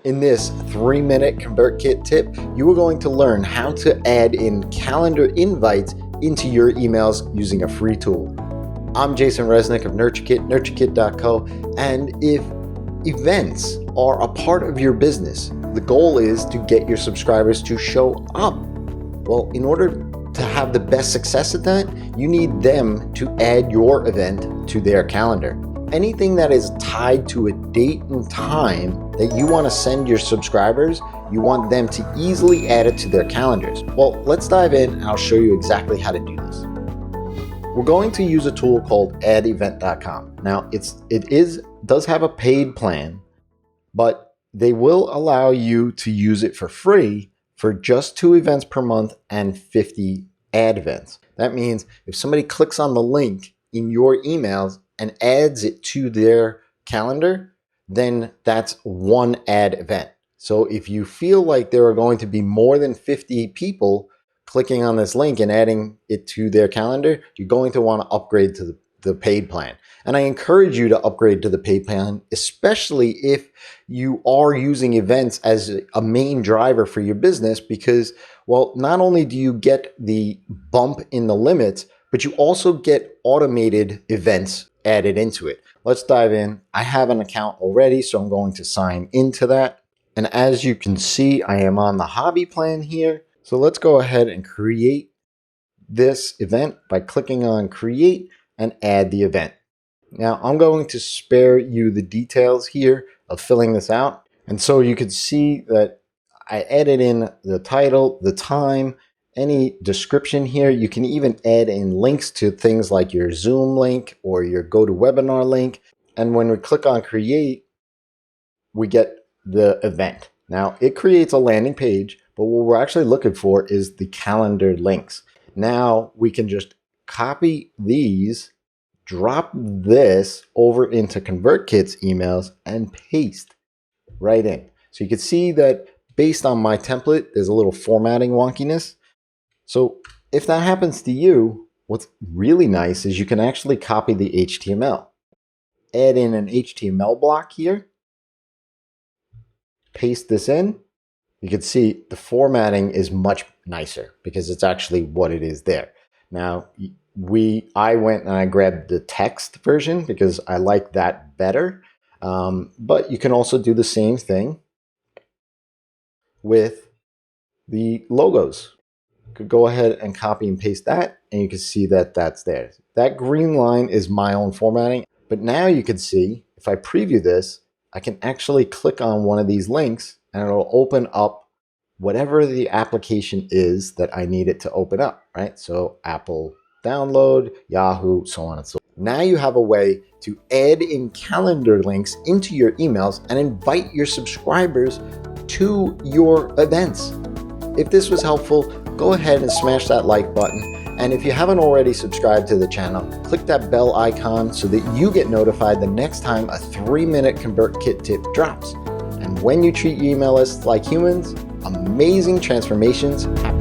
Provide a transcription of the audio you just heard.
In this 3-minute ConvertKit tip, you are going to learn how to add in calendar invites into your emails using a free tool. I'm Jason Resnick of NurtureKit, NurtureKit.co, and if events are a part of your business, the goal is to get your subscribers to show up. Well, in order to have the best success at that, you need them to add your event to their calendar. Anything that is tied to a date and time that you want to send your subscribers, you want them to easily add it to their calendars. Well, let's dive in and I'll show you exactly how to do this. We're going to use a tool called addevent.com. Now, it does have a paid plan, but they will allow you to use it for free for just 2 events per month and 50 ad events. That means if somebody clicks on the link in your emails and adds it to their calendar, then that's 1 ad event. So if you feel like there are going to be more than 50 people clicking on this link and adding it to their calendar, you're going to want to upgrade to the paid plan. And I encourage you to upgrade to the paid plan, especially if you are using events as a main driver for your business, because, well, not only do you get the bump in the limits, but you also get automated events added into it. Let's dive in. I have an account already, so I'm going to sign into that. And as you can see, I am on the hobby plan here. So let's go ahead and create this event by clicking on create and add the event. Now I'm going to spare you the details here of filling this out. And so you can see that I added in the title, the time, any description here. You can even add in links to things like your Zoom link or your GoToWebinar link. And when we click on create, we get the event. Now it creates a landing page, but what we're actually looking for is the calendar links. Now we can just copy these, drop this over into ConvertKit's emails and paste right in. So you can see that based on my template, there's a little formatting wonkiness. So if that happens to you, what's really nice is you can actually copy the HTML. Add in an HTML block here. Paste this in. You can see the formatting is much nicer because it's actually what it is there. Now, I went and I grabbed the text version because I like that better. But you can also do the same thing with the logos. Could go ahead and copy and paste that, and you can see that that's there. That green line is my own formatting, but now you can see if I preview this, I can actually click on one of these links and it'll open up whatever the application is that I need it to open up, right? So Apple download, Yahoo, so on and so on. Now you have a way to add in calendar links into your emails and invite your subscribers to your events. If this was helpful, go ahead and smash that like button. And if you haven't already subscribed to the channel, click that bell icon so that you get notified the next time a 3-minute ConvertKit tip drops. And when you treat your email lists like humans, amazing transformations happen.